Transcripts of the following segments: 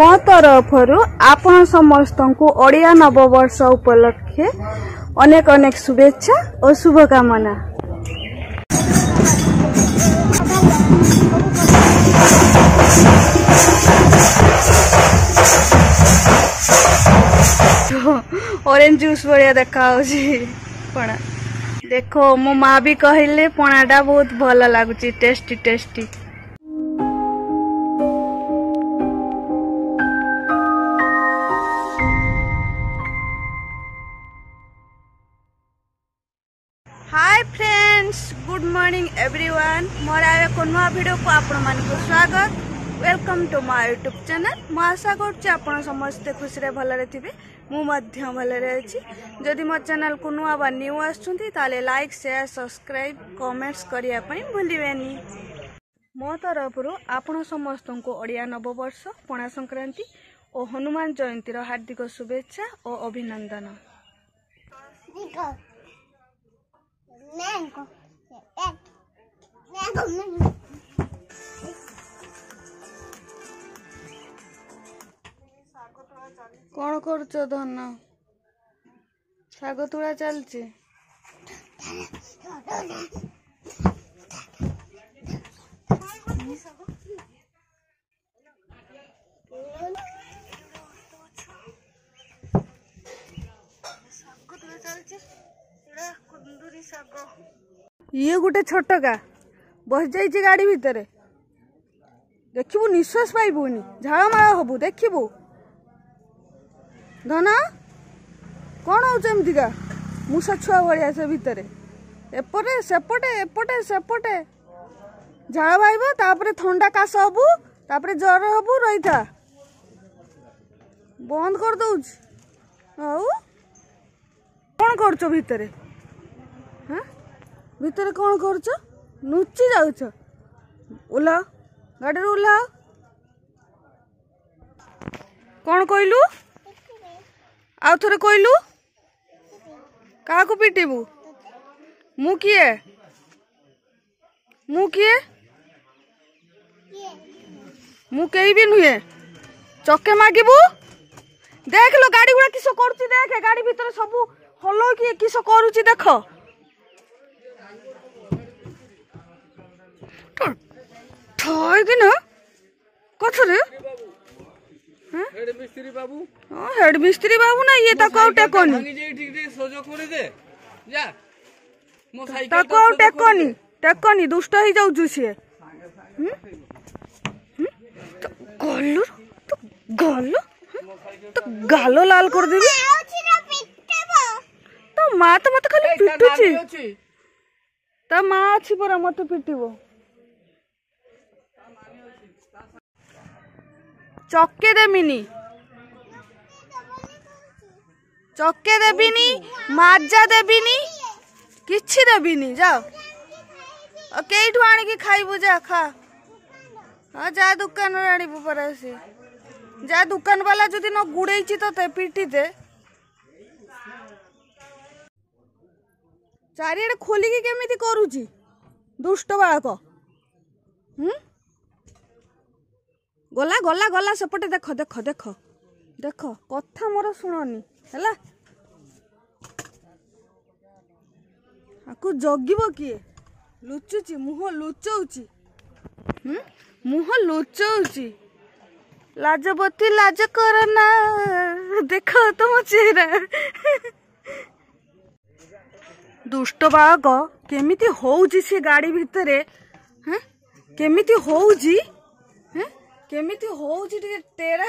मो तरफरु आपण समस्त को ओडिया नववर्ष उपलक्षे अनेक अनेक शुभेच्छा और शुभकामना। ऑरेंज जूस बढ़िया देखा पणा देखो मो माँ भी कहले पणाटा बहुत भल लगुच tasty tasty. Hi friends, good morning everyone. मोर एक नुआ वीडियो को आपण मानक स्वागत। Welcome to my YouTube channel. मु आशा करछि आपण समस्त खुशी रे भलरे थिबे। मु मध्य भलरे अछि। जदि मो चैनल को नुआ बा न्यू आछुंती ताले लाइक शेयर सब्सक्राइब कमेंट्स करिया पई भूलिबेनी। मो तरफरु आपण समस्त को ओडिया नववर्ष पणा संक्रांति और हनुमान जयंती रो हार्दिक शुभेच्छा और अभिनंदन। कौन करुच धन शाग तुड़ा चलची ये गोटे छोटका बस जाइए गाड़ी भितर देखिबू निश्वास पाइबुनी झाड़ माड़ हबू देखिबू धना कौन होमतिका मूषा छुआ भाया से भितर एपटे सेपटे एपटे सेपटे झाड़ भाइब तापरे थंडा काश हबू तापरे ज्वर हबू रही था बंद कर दउछ। आउ कौन करछ भितर हाँ भितर कौन करछ नुची जाउछ ओला गाड़ी ओला कौन कहलु आउ थरे कहलु का को पिटिबू मु किए मु कहीं भी नुहे चके मागिबू देख लो गाड़ी गुड़ा किस करुची देख गाड़ी भीतर सब हलो कि किस करुची देख ना कथरे हेड मिस्त्री बाबू ना ये ताको टेकोनी ताको टेकोनी दुष्ट ही जाउछु से गल्लू तो गल्लू तो गालो लाल कर देबी तो माँ तो मत खाली पिटुची ता माँ अछि परा मत पिटिबो चक्के देबिनी माजा देबिनी किछि देबिनी जाओ और केठु आनी की खाइबू जा खा हाँ जा दुकान आनिबू परा से जा दुकान वाला जदि न गुड़ेची तो पिटी दे चारिआडे खोलिकी केमिति करूची दुष्ट बालक गला गला गला सेपटे देख देख देख देख कथा मोर शुणनी है आकु जगिब किए लुचुची मुह लुचौची मुह लुचौची लाजबती लाज करना देख तुम चेहरा दुष्ट बालक केमिति होउची से गाड़ी भितरे हैं केमिति होउची हैं केमिति होउची तेरा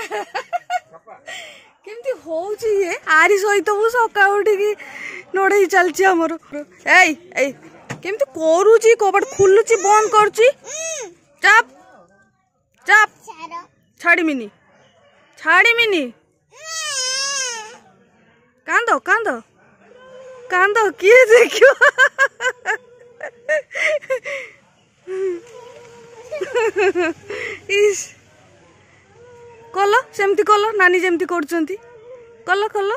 केमिति होउची ये आरी सहित मु सका उठी नोड़े चलची हमर एई एई केमिति करूची कबाट खुलुची बंद करची चाप चाप छाड़ी मिनी कांदो कांदो कांदो किए देखियो इस कल सेमती कल नानी जेमती करछंती कल कल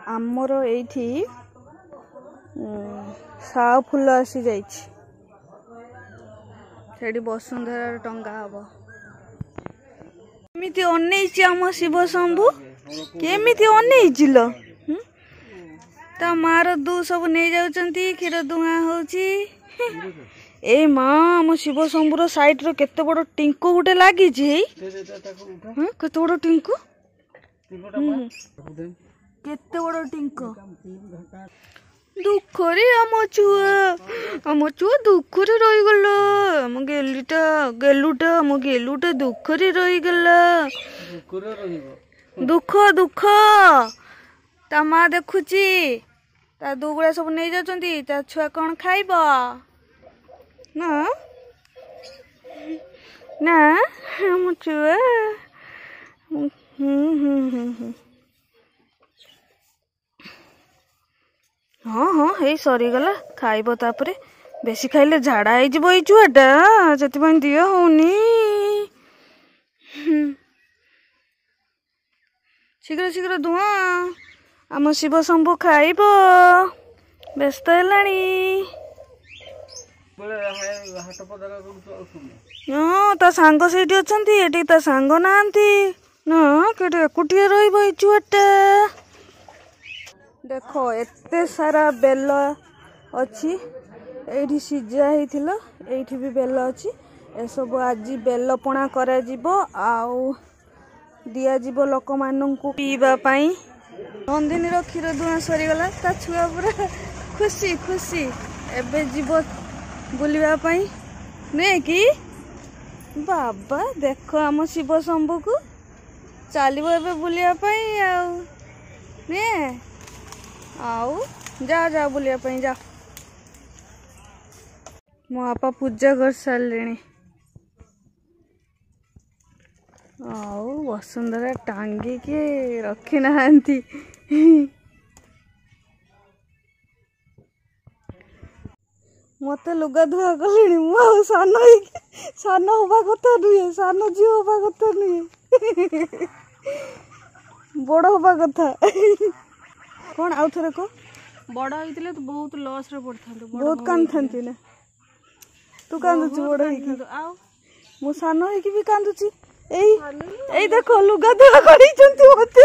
आमर एठी साव फूल आसी जाइछि सेठी वसुंधरा टंगा हम केमिति अनेइछि आम शिव शंभु केमिति अनेइछि लो ता मार दू सब नहीं जाउचंती क्षीर दुहा होउची ए माँ आम शिव शंभुर साइड रो केते बड़ टिंको गुटे लागी केते बड़ टिंको केते बड़ टिंको दुख रे आम छुआ दुख रे रही गला आम गेलुटा दुख रे रही गला दुख दुख ता माँ देखुची ता दुगुड़ा सब नहीं जाउचंती ता छुआ कौन खाइब ना ना आम छुआ हाँ हाँ हे सरीगला खाइब तापरे बेसी खाइले झाड़ा हो छुआटा से दिया होनी शीघ्र शीघ्र दुआ आम शिव शंभु खाइब व्यस्त हेलाणी हाँ ता सांग सेठी अछंती एठी ता सांग नांती ना केटे एकुटिया रहिबो ए छुआटा देखो एते सारा बेल अच्छी एठी सिजा हेतिला एठी भी बेल अच्छी ए सब आज बेल पणा करा जिवो आउ दिया जिवो लोक माननकु पीबा पई नंदिनी रो क्षीर दुहा सरी गला ता छुआ पूरा खुशी खुशी एबे जीवो बुलिबा पई ने कि बाबा देखो आम शिव शंभु को चलो एबे बुलिया पई आउ ने आउ जा जा बुलिया पई जा मो आपा पूजा कर सारे आउ वसुंधरा टांगी के रखी नहांती मत लुगा धुआ कले सान हवा कथा नुहे सान झी हवा कथा नुहे बड़ हवा कथा कौन आउ थे को बड़ होते तो बहुत लॉस रे पड़ता बहुत कांदी ना तू कांदुची बड़ आउ मो सान होइकी भी कांदुची एई देखो लुगा धुआ करिचंती मते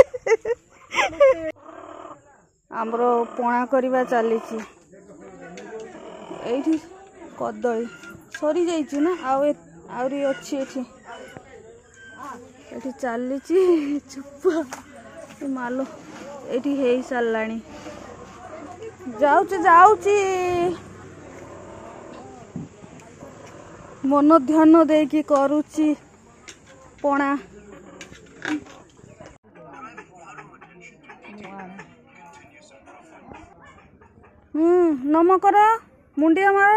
हमरो पणा करबा चली एठी कदली सरी जाइछि ना आउरी अच्छी एठी चली चुप्पा मालो एठी हे सारलाणी जाउची मन ध्यान देकी करूची पणा नम कर मुंडिया मार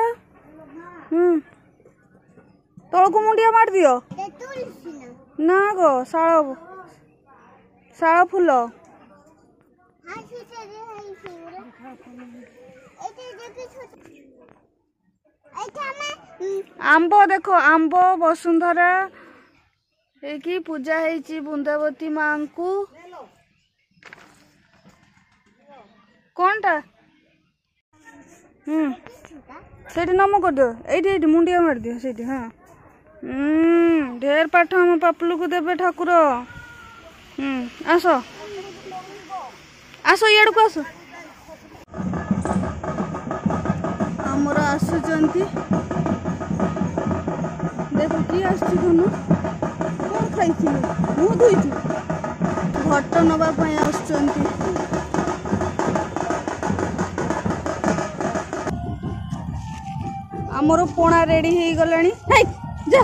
तलको मुंडिया मार दियो ना गो शाल फूल आंब देखो आंब वसुंधरा कि पूजा है बृंदावती माँ को कौन टा सेठी नम कर दियो एठी मुंडिया मार दियो सेठी हाँ ढेर पाठ हम पापलू को देवे ठाकुर आस आस इड़ को आस आमर आसुचंती देखो कि आसनु कौन खाई मुँह धोई घट नवाई आसुचंती आमर पणा रेडी हो गलानी जा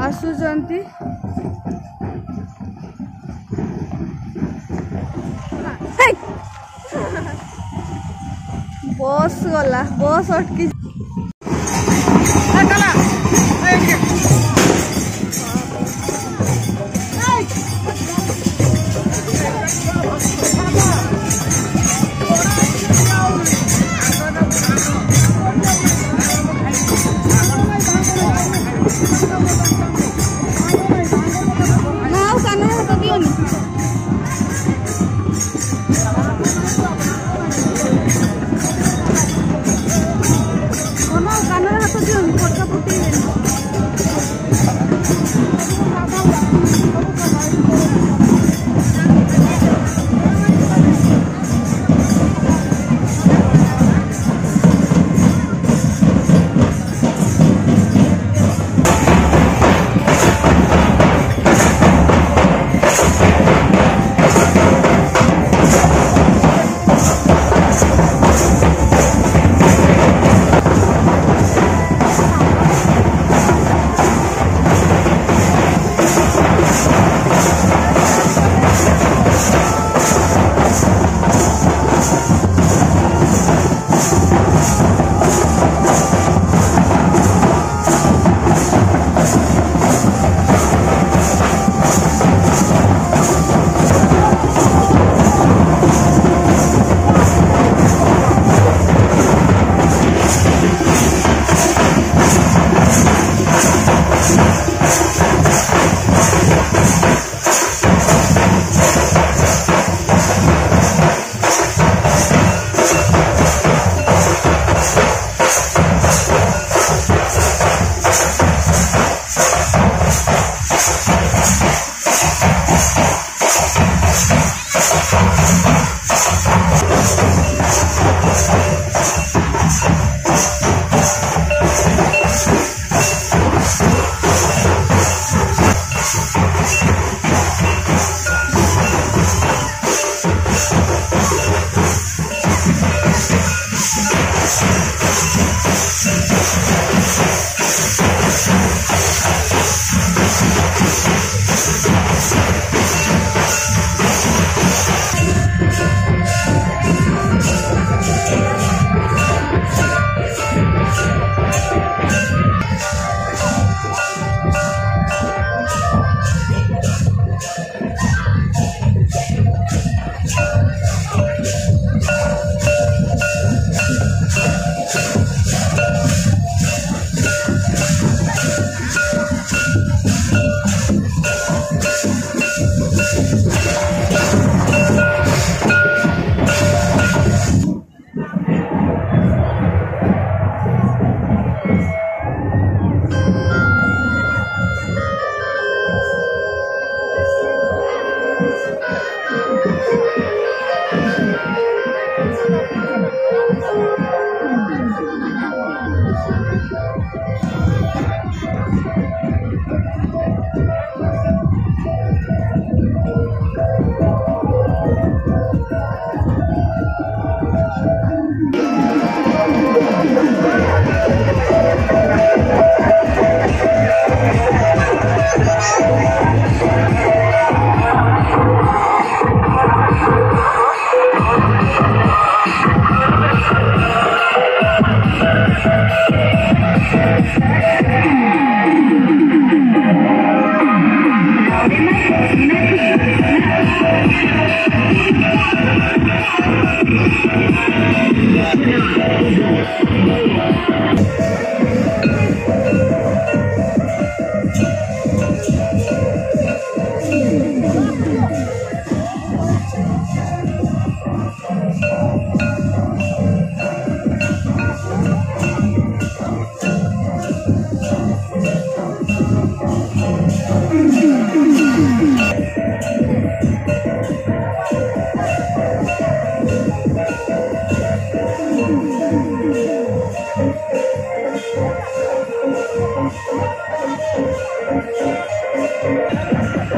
आसुचंती बस गला बस अटकी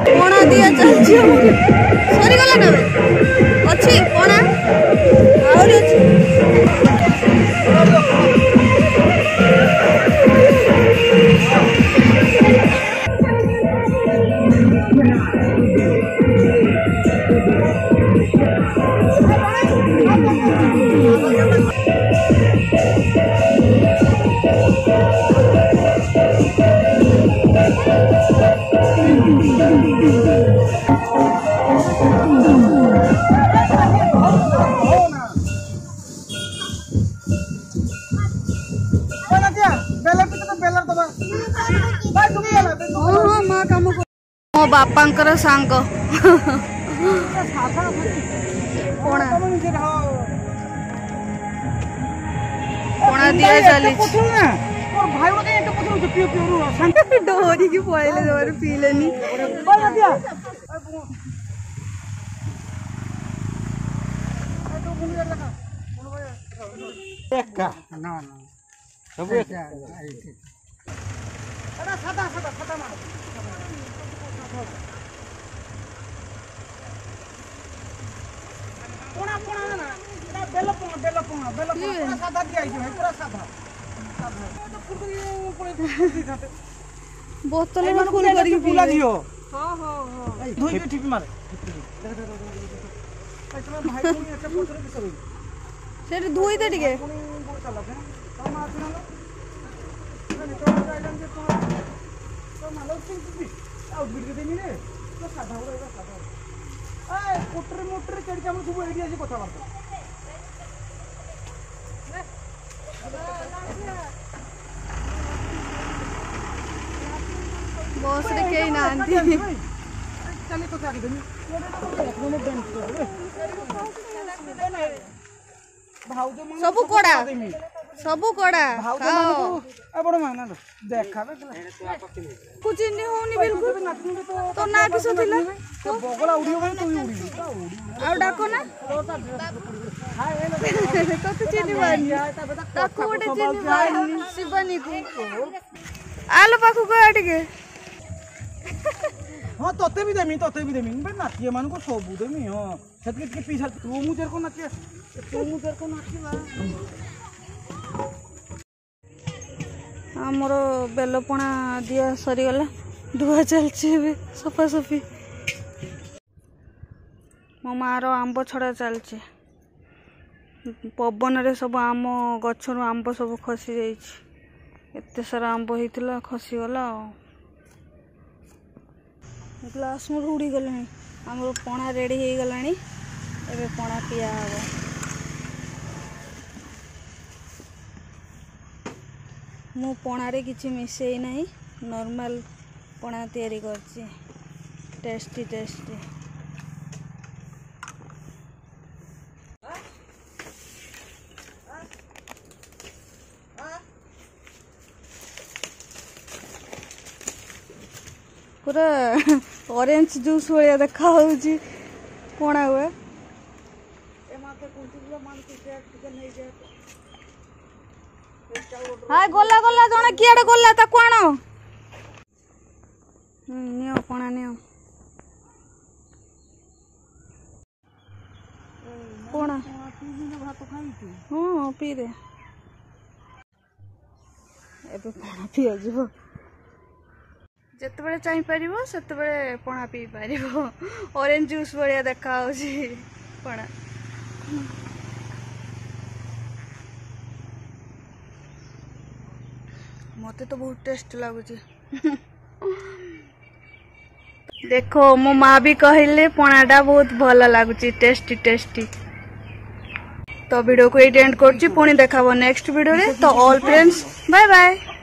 पणा दिया चलछि सरी गला ना अछि पणा और अछि मो बापांकर सांग पणा पणा दिया चली डोरी की पड़े जमारे पीलेनी बोतल में फुल करके पीला दियो हां हां हां धोई के ठीक मारे भाई कोनी एते पोछरे के सरी सेट धोई दे टिके तो मालो सिंपी आउ बिड देनी रे तो साधा हो एगा साधा ए मोटर मोटर चढ़ के हम सब एडी आसी कथा बात बॉस रे के ना आंटी चले तो आगे देनी सबु कोड़ा खाओ ए बड़ माना देखाबे कुछ नहीं होनी बिल्कुल तो ना किस थिला तो बगला उड़ियो भाई तू उड़ी आ डाको ना तो तू चिनी बानी ताको ओटे चिनी बानी शिवानी को आलो पाखु को आटिके हां तोते भी देमी बे नाचिए मान को सब देमी हां छतके के पीछा तू मुझे को नाचिए आमर बेलपणा दिया सरीगला धुआ चलछि सफा सफी मो मार आंब छड़ा चलछि पवन रे सब आम गछरु आंब सब खसी जाइछि एते सारा आंब होइतिला खसी गला ग्लास में उड़ी गला आमर पणा रेडी हो गलानी एबे पणा पिया हबो मु पणा रे किछि मिसई नहीं नॉर्मल पणा तैयारी करछि टेस्टी पूरा ऑरेंज जूस वाला देखा होउची पणा हुए हाय गोला जणे कियाडे गोला ता कोण नियो पणा नियो पणा हां पी दे एबे पणा पिया जीव ଯେତେବେଳେ ଚାହିଁପାରିବ ସେତେବେଳେ ପଣା ପିଇ ପାରିବ। ଅରେଞ୍ଜ ଜୁସ୍ ଭଳିଆ ଦେଖାଯାଉଛି ପଣା। ମତେ ତ ବହୁତ ଟେଷ୍ଟ ଲାଗୁଛି। ଦେଖ ମୋ ମା ବି କହିଲେ ପଣାଟା ବହୁତ ଭଲ ଲାଗୁଛି, ଟେଷ୍ଟି ଟେଷ୍ଟି। तो वीडियो को एंड करछि, पुणी देखा नेक्स्ट वीडियो रे। तो ऑल फ्रेंड्स बाय बाय।